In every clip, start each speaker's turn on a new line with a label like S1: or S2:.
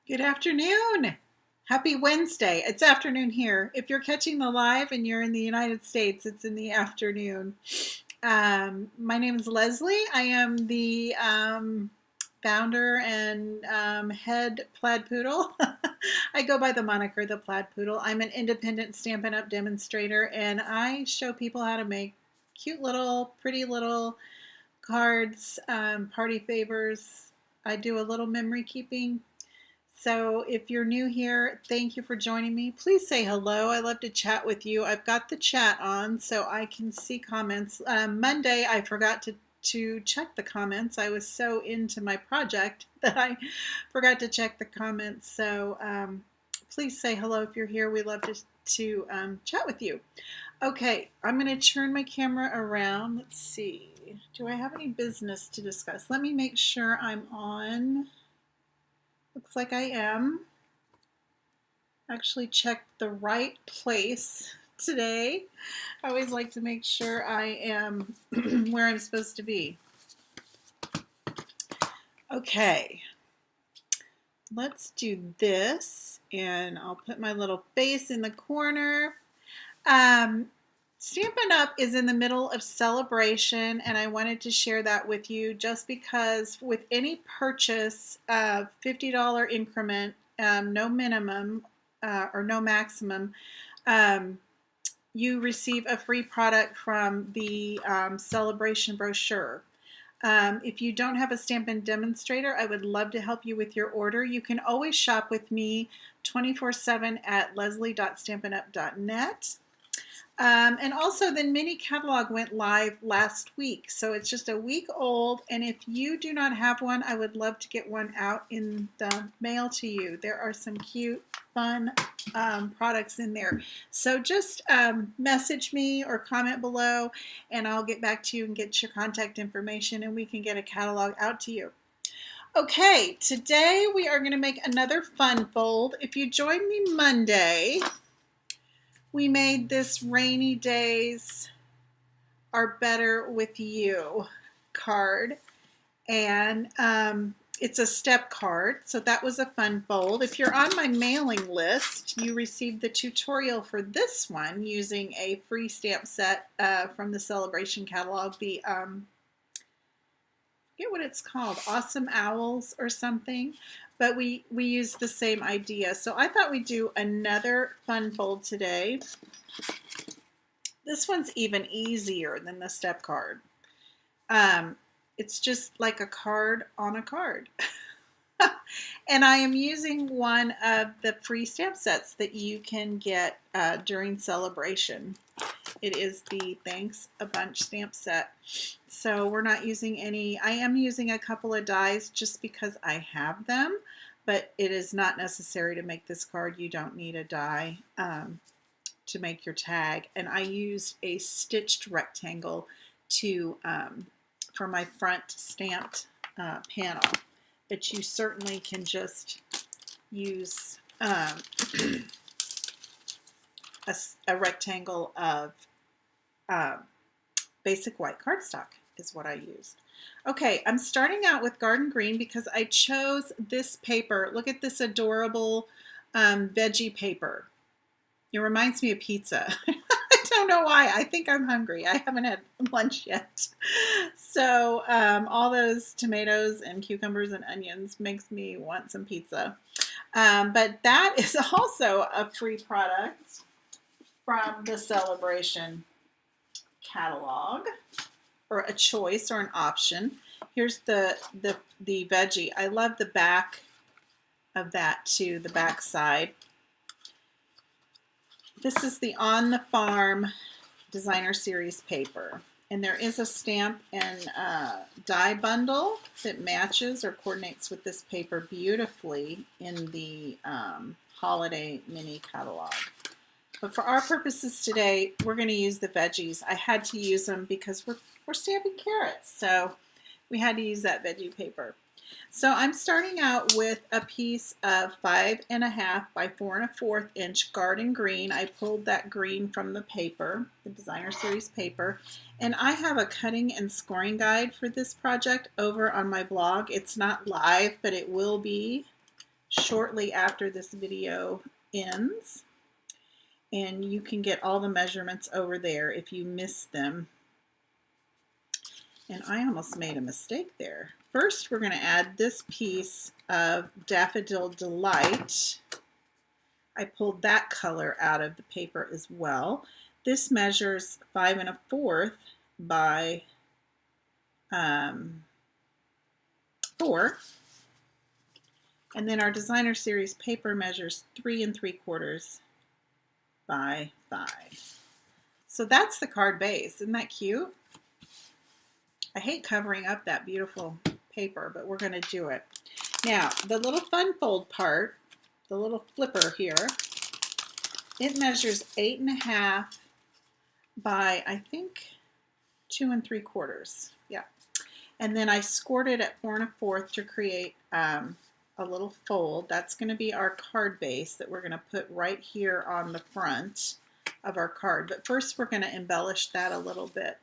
S1: Good afternoon. Happy Wednesday. It's afternoon here. If you're catching the live and you're in the United States, it's in the afternoon. My name is Leslie. I am the founder and head Plaid Poodle. I go by the moniker the Plaid Poodle. I'm an independent Stampin' Up! Demonstrator, and I show people how to make cute little, pretty little cards, party favors. I do a little memory keeping. So if you're new here, thank you for joining me. Please say hello. I love to chat with you. I've got the chat on so I can see comments. Monday, I forgot to check the comments. I was so into my project that I forgot to check the comments. So please say hello if you're here. We love to chat with you. Okay, I'm going to turn my camera around. Let's see. Do I have any business to discuss? Let me make sure I'm on. Looks like I am. Actually checked the right place today. I always like to make sure I am where I'm supposed to be. Okay, let's do this, and I'll put my little face in the corner. Stampin' Up! Is in the middle of celebration, and I wanted to share that with you just because with any purchase of $50 increment, no minimum or no maximum, you receive a free product from the celebration brochure. If you don't have a Stampin' Demonstrator, I would love to help you with your order. You can always shop with me 24/7 at leslie.stampinup.net. And also the mini catalog went live last week, so it's just a week old, and if you do not have one, I would love to get one out in the mail to you. There are some cute, fun products in there. So just message me or comment below, and I'll get back to you and get your contact information, and we can get a catalog out to you. Okay, today we are going to make another fun fold. If you join me Monday, we made this Rainy Days Are Better With You card, and it's a step card, so that was a fun fold. If you're on my mailing list, you received the tutorial for this one using a free stamp set from the Celebration catalog, the I forget what it's called, Awesome Owls or something, but we use the same idea. So I thought we'd do another fun fold today. This one's even easier than the step card. It's just like a card on a card. And I am using one of the free stamp sets that you can get during celebration. It is the Thanks a Bunch stamp set. So we're not using any. I am using a couple of dies just because I have them, but it is not necessary to make this card. You don't need a die to make your tag. And I used a stitched rectangle to for my front stamped panel, but you certainly can just use a rectangle of basic white cardstock is what I used. Okay, I'm starting out with Garden Green because I chose this paper. Look at this adorable veggie paper. It reminds me of pizza. I don't know why. I think I'm hungry. I haven't had lunch yet. So all those tomatoes and cucumbers and onions makes me want some pizza. But that is also a free product from the Celebration catalog, or a choice or an option. Here's the veggie. I love the back of that too, the back side. This is the On the Farm Designer Series paper, and there is a stamp and die bundle that matches or coordinates with this paper beautifully in the holiday mini catalog. But for our purposes today, we're going to use the veggies. I had to use them because we're stamping carrots, so we had to use that veggie paper. So I'm starting out with a piece of 5.5 by 4 1/4 inch Garden Green. I pulled that green from the paper, the Designer Series paper, and I have a cutting and scoring guide for this project over on my blog. It's not live, but it will be shortly after this video ends, and you can get all the measurements over there if you missed them. And I almost made a mistake there. First, we're going to add this piece of Daffodil Delight. I pulled that color out of the paper as well. This measures 5 1/4 by 4. And then our Designer Series paper measures 3 3/4 by 5. So that's the card base. Isn't that cute? I hate covering up that beautiful paper, but we're going to do it. Now, the little fun fold part, the little flipper here, it measures 8 1/2 by, I think, 2 3/4. Yeah. And then I scored it at 4 1/4 to create a little fold. That's going to be our card base that we're going to put right here on the front of our card. But first, we're going to embellish that a little bit.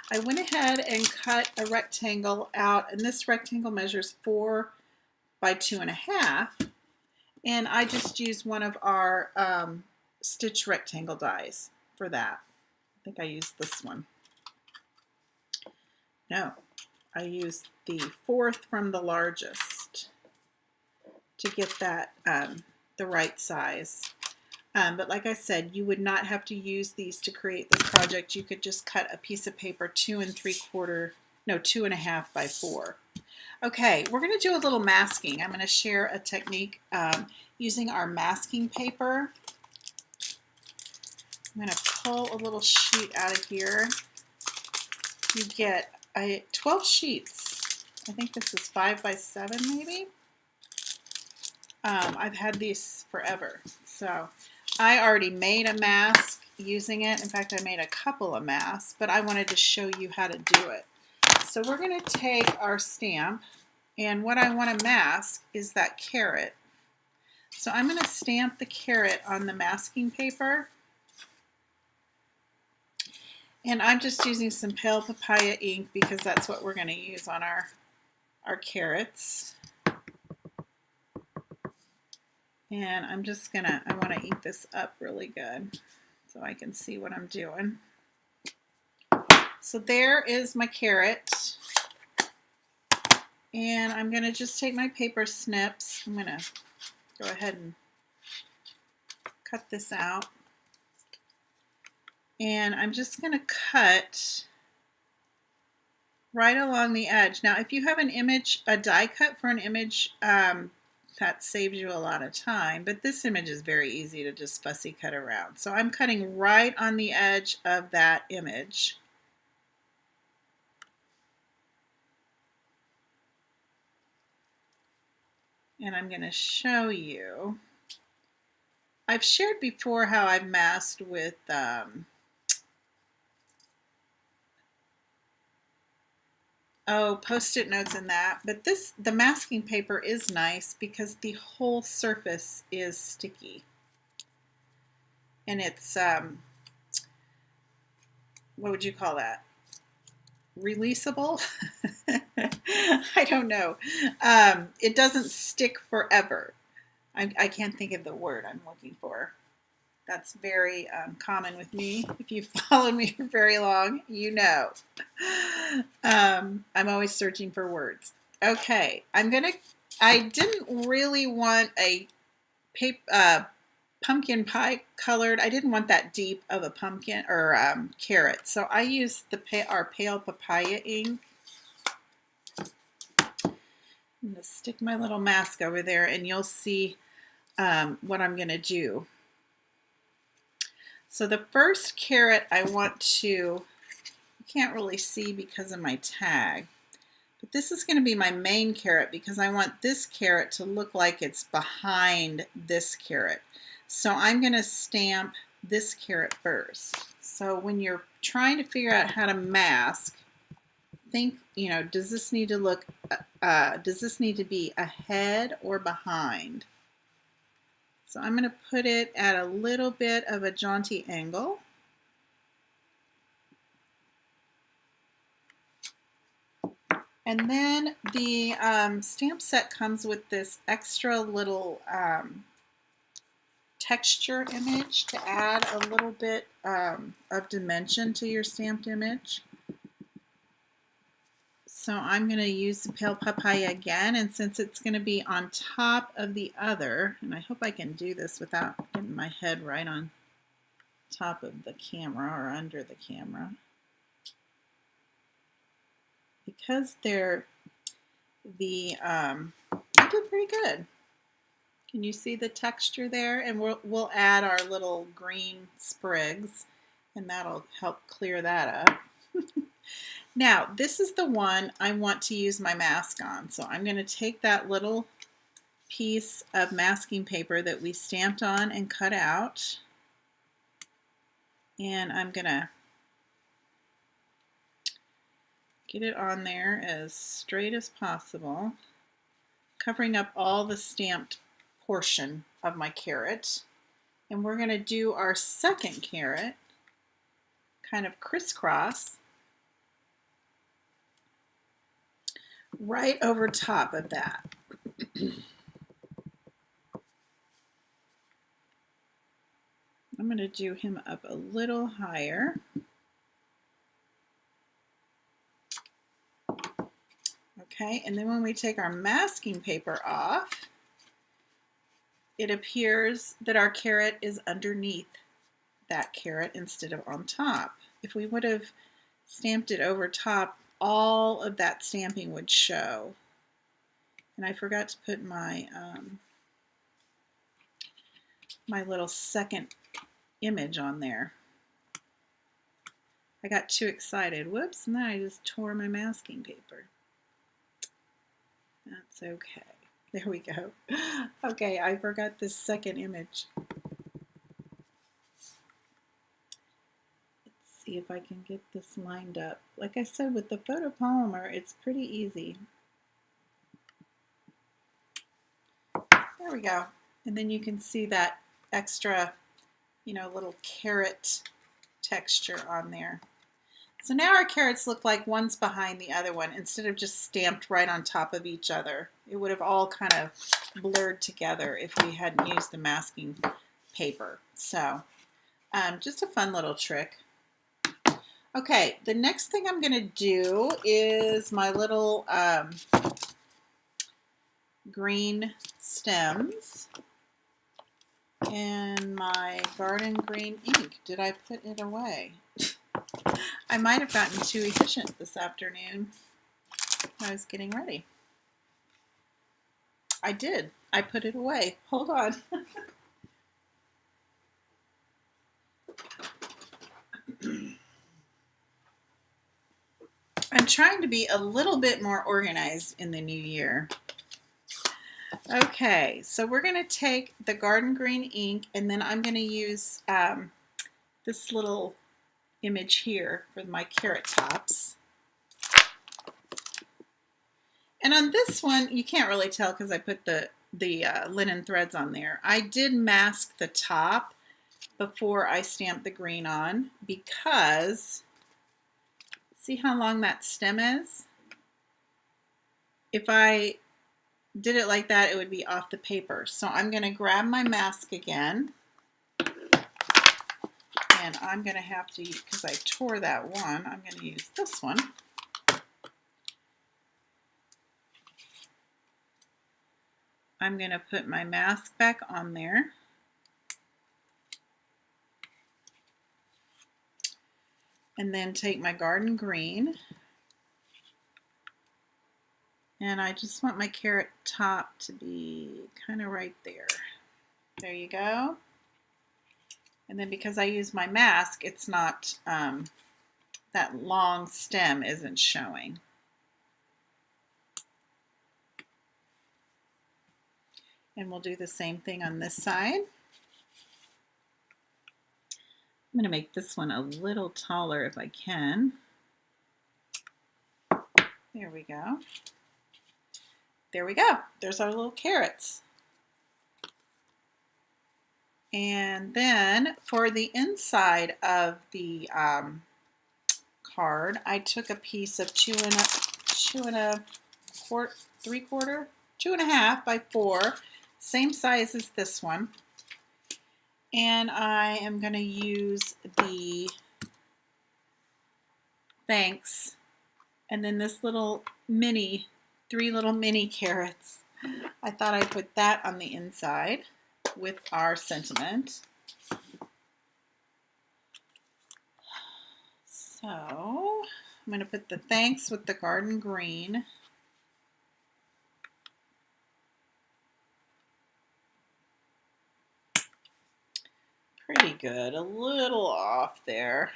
S1: I went ahead and cut a rectangle out, and this rectangle measures 4 by 2 1/2. And I just used one of our stitch rectangle dies for that. I think I used this one. No, I used the 4th from the largest to get that the right size. But like I said, you would not have to use these to create this project. You could just cut a piece of paper 2 3/4, no, 2 1/2 by 4. Okay, we're going to do a little masking. I'm going to share a technique using our masking paper. I'm going to pull a little sheet out of here. You get 12 sheets. I think this is 5 by 7 maybe. I've had these forever. So I already made a mask using it. In fact, I made a couple of masks, but I wanted to show you how to do it. So we're going to take our stamp, and what I want to mask is that carrot. So I'm going to stamp the carrot on the masking paper. And I'm just using some pale papaya ink because that's what we're going to use on our carrots. And I'm just gonna, I want to ink this up really good so I can see what I'm doing. So there is my carrot. And I'm gonna just take my paper snips. I'm gonna go ahead and cut this out. And I'm just gonna cut right along the edge. Now, if you have an image, a die cut for an image, that saves you a lot of time, but this image is very easy to just fussy cut around. So I'm cutting right on the edge of that image. And I'm going to show you. I've shared before how I've masked with Post-it notes and that, but the masking paper is nice because the whole surface is sticky. And it's, what would you call that? Releasable? I don't know. It doesn't stick forever. I can't think of the word I'm looking for. That's very common with me. If you've followed me for very long, you know. I'm always searching for words. Okay, I didn't really want a pumpkin pie colored. I didn't want that deep of a pumpkin or carrot. So I used our pale papaya ink. I'm going to stick my little mask over there and you'll see what I'm going to do. So the first carrot I want to, you can't really see because of my tag, but this is going to be my main carrot because I want this carrot to look like it's behind this carrot. So I'm going to stamp this carrot first. So when you're trying to figure out how to mask, think, you know, does this need to look, does this need to be ahead or behind? So I'm going to put it at a little bit of a jaunty angle. And then the stamp set comes with this extra little texture image to add a little bit of dimension to your stamped image. So I'm going to use the pale papaya again, and since it's going to be on top of the other, and I hope I can do this without getting my head right on top of the camera or under the camera. Because they're I did pretty good. Can you see the texture there? And we'll add our little green sprigs, and that'll help clear that up. Now, this is the one I want to use my mask on. So I'm going to take that little piece of masking paper that we stamped on and cut out, and I'm going to get it on there as straight as possible, covering up all the stamped portion of my carrot. And we're going to do our second carrot kind of crisscross right over top of that. I'm going to do him up a little higher. Okay, and then when we take our masking paper off, it appears that our carrot is underneath that carrot instead of on top. If we would have stamped it over top, all of that stamping would show. And I forgot to put my my little second image on there. I got too excited. Whoops, and then I just tore my masking paper. That's okay. There we go. Okay, I forgot this second image. Let's see if I can get this lined up. Like I said, with the photopolymer, it's pretty easy. There we go. And then you can see that extra, little carrot texture on there. So now our carrots look like one's behind the other one instead of just stamped right on top of each other. It would have all kind of blurred together if we hadn't used the masking paper. So just a fun little trick. Okay, the next thing I'm going to do is my little green stems and my garden green ink. Did I put it away? I might have gotten too efficient this afternoon when I was getting ready. I did. I put it away. Hold on. I'm trying to be a little bit more organized in the new year. Okay, so we're going to take the garden green ink, and then I'm going to use this little image here for my carrot tops. And on this one, you can't really tell because I put the linen threads on there. I did mask the top before I stamped the green on because, see how long that stem is? If I did it like that, it would be off the paper. So I'm going to grab my mask again. And I'm going to have to, because I tore that one, I'm going to use this one. I'm going to put my mask back on there. And then take my garden green. And I just want my carrot top to be kind of right there. There you go. And then because I use my mask, it's not, that long stem isn't showing. And we'll do the same thing on this side. I'm going to make this one a little taller if I can. There we go. There we go. There's our little carrots. And then for the inside of the card, I took a piece of 2 2.25, 2.5 by 4, same size as this one. And I am going to use the thanks, and then this little mini, 3 little mini carrots. I thought I'd put that on the inside with our sentiment. So I'm going to put the thanks with the garden green. Pretty good, a little off there.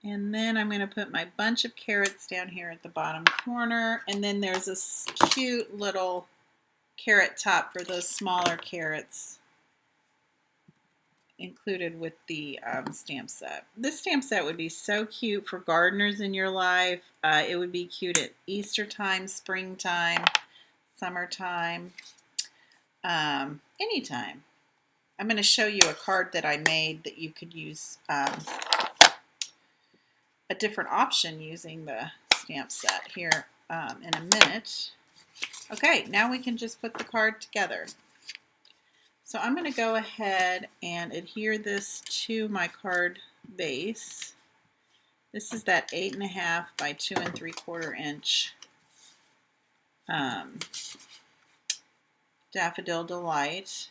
S1: And then I'm going to put my bunch of carrots down here at the bottom corner. And then there's this cute little carrot top for those smaller carrots included with the stamp set. This stamp set would be so cute for gardeners in your life. It would be cute at Easter time, springtime, summertime, anytime. I'm going to show you a card that I made that you could use a different option using the stamp set here in a minute. Okay, now we can just put the card together. So I'm going to go ahead and adhere this to my card base. This is that 8.5 by 2 3/4 inch Daffodil Delight.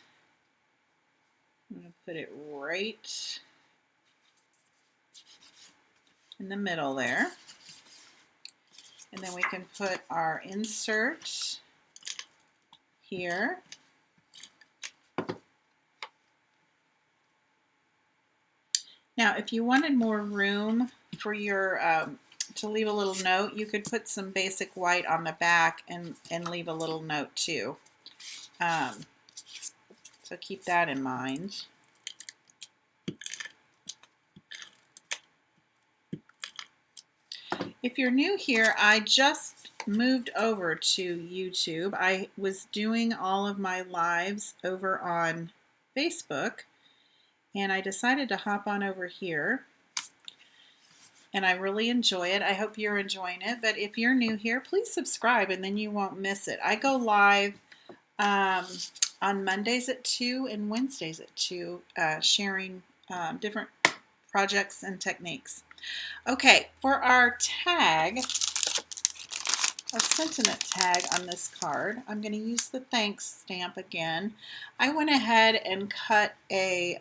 S1: I'm going to put it right in the middle there. And then we can put our insert here. Now, if you wanted more room for your, to leave a little note, you could put some basic white on the back and leave a little note too. So keep that in mind. If you're new here, I just moved over to YouTube. I was doing all of my lives over on Facebook, and I decided to hop on over here, and I really enjoy it. I hope you're enjoying it, but if you're new here, please subscribe and then you won't miss it. I go live on Mondays at 2 and Wednesdays at 2, sharing different projects and techniques. Okay, for our tag, our sentiment tag on this card, I'm going to use the thanks stamp again. I went ahead and cut a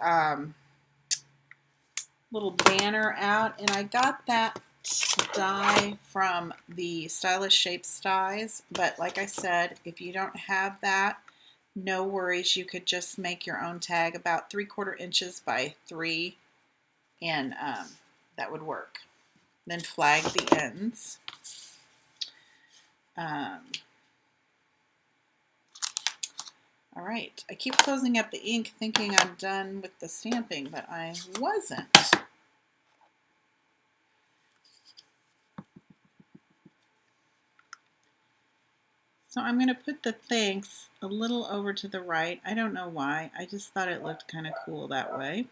S1: little banner out, and I got that die from the Stylish Shapes dies, but like I said, if you don't have that, no worries, you could just make your own tag about 3/4 inches by 3, and that would work. Then flag the ends. All right, I keep closing up the ink thinking I'm done with the stamping, but I wasn't. So I'm going to put the thanks a little over to the right. I don't know why. I just thought it looked kind of cool that way.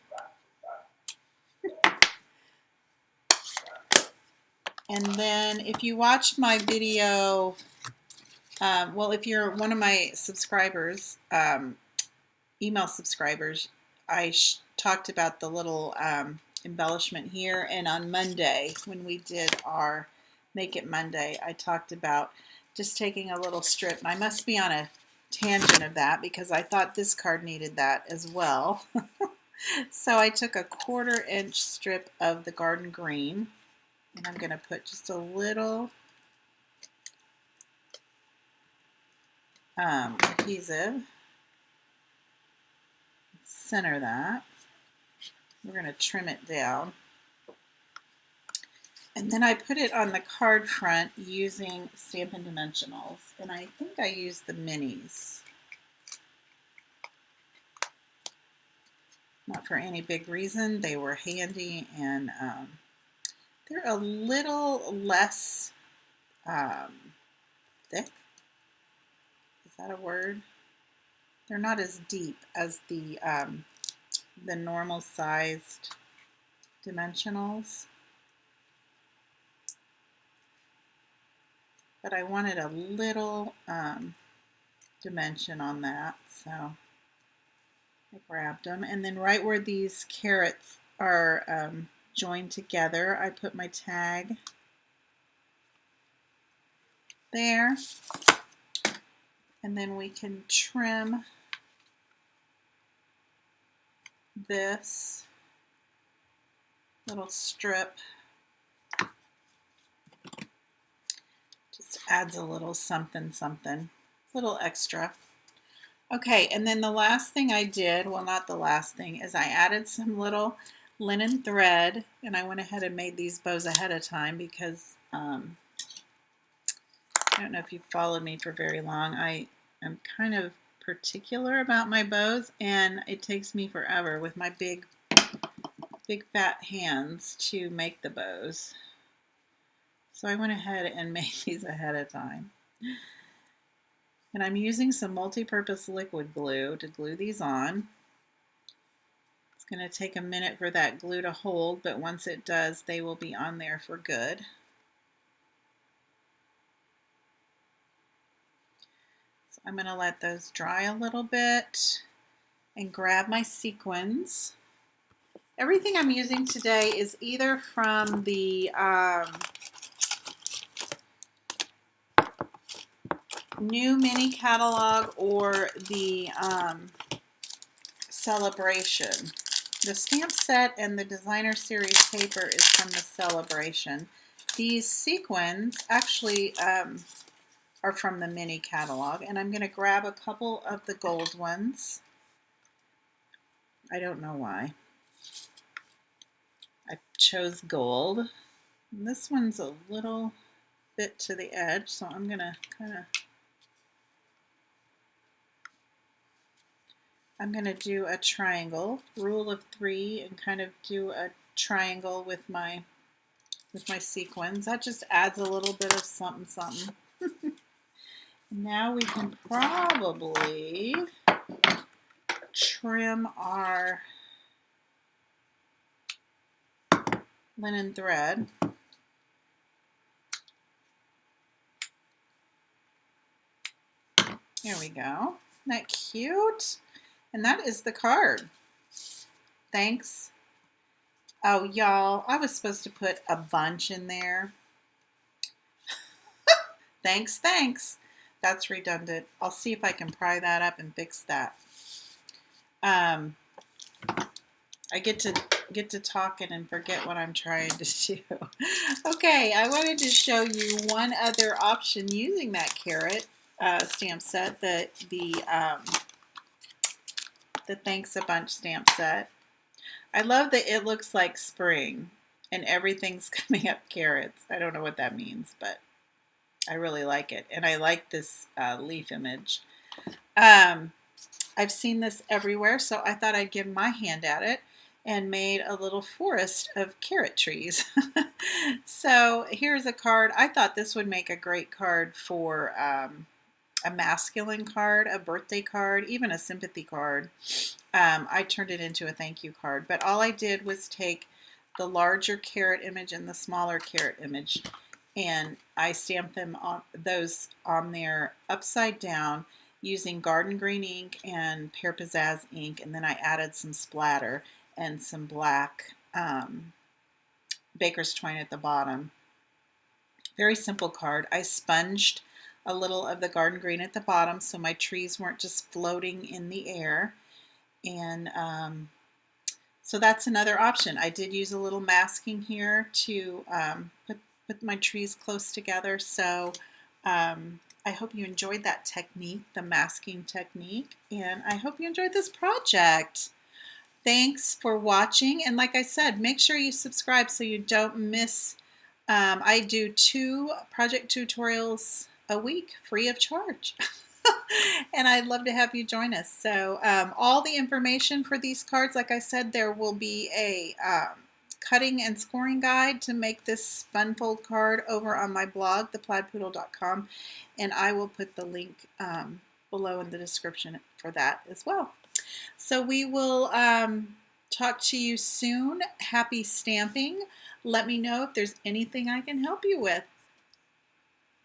S1: And then if you watched my video, well, if you're one of my subscribers, email subscribers, I talked about the little embellishment here. And on Monday, when we did our Make It Monday, I talked about just taking a little strip. And I must be on a tangent of that because I thought this card needed that as well. So I took a 1/4 inch strip of the garden green, and I'm going to put just a little adhesive. Center that. We're going to trim it down. And then I put it on the card front using Stampin' Dimensionals, and I think I used the minis. Not for any big reason. They were handy, and they're a little less thick. Is that a word? They're not as deep as the normal sized dimensionals. But I wanted a little dimension on that, so I grabbed them. And then right where these carrots are joined together, I put my tag there. And then we can trim this little strip. Just adds a little something, something, little extra. Okay, and then the last thing I did, well, not the last thing, is I added some little linen thread, and I went ahead and made these bows ahead of time because I don't know if you've followed me for very long. I am kind of particular about my bows, and it takes me forever with my big fat hands to make the bows. So I went ahead and made these ahead of time. And I'm using some multi-purpose liquid glue to glue these on. It's going to take a minute for that glue to hold, but once it does, they will be on there for good. So I'm going to let those dry a little bit and grab my sequins. Everything I'm using today is either from the new mini catalog or the Celebration. The stamp set and the designer series paper is from the Celebration. These sequins actually are from the mini catalog, and I'm going to grab a couple of the gold ones. I don't know why. I chose gold. And this one's a little bit to the edge, so I'm going to do a triangle, rule of 3, and kind of do a triangle with my sequins. That just adds a little bit of something, something. Now we can probably trim our linen thread. Here we go. Isn't that cute? And that is the card. Thanks. Oh, y'all, I was supposed to put a bunch in there. Thanks, thanks. That's redundant. I'll see if I can pry that up and fix that. I get to talking and forget what I'm trying to do. Okay, I wanted to show you one other option using that carrot stamp set, the Thanks a Bunch stamp set. I love that it looks like spring and everything's coming up carrots. I don't know what that means, but I really like it. And I like this leaf image. I've seen this everywhere, so I thought I'd give my hand at it and made a little forest of carrot trees. So here's a card. I thought this would make a great card for a masculine card, a birthday card, even a sympathy card. I turned it into a thank you card, but all I did was take the larger carrot image and the smaller carrot image, and I stamped them those on there upside down using Garden Green ink and Pear Pizzazz ink, and then I added some splatter and some black Baker's Twine at the bottom. Very simple card. I sponged a little of the Garden Green at the bottom so my trees weren't just floating in the air. And so that's another option. I did use a little masking here to put my trees close together. So I hope you enjoyed that technique, the masking technique, and I hope you enjoyed this project. Thanks for watching, and like I said, make sure you subscribe so you don't miss. I do 2 project tutorials a week free of charge. And I'd love to have you join us. So all the information for these cards, like I said, there will be a cutting and scoring guide to make this spun fold card over on my blog, theplaidpoodle.com, and I will put the link below in the description for that as well. So we will Talk to you soon. Happy stamping. Let me know if there's anything I can help you with.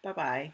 S1: Bye-bye.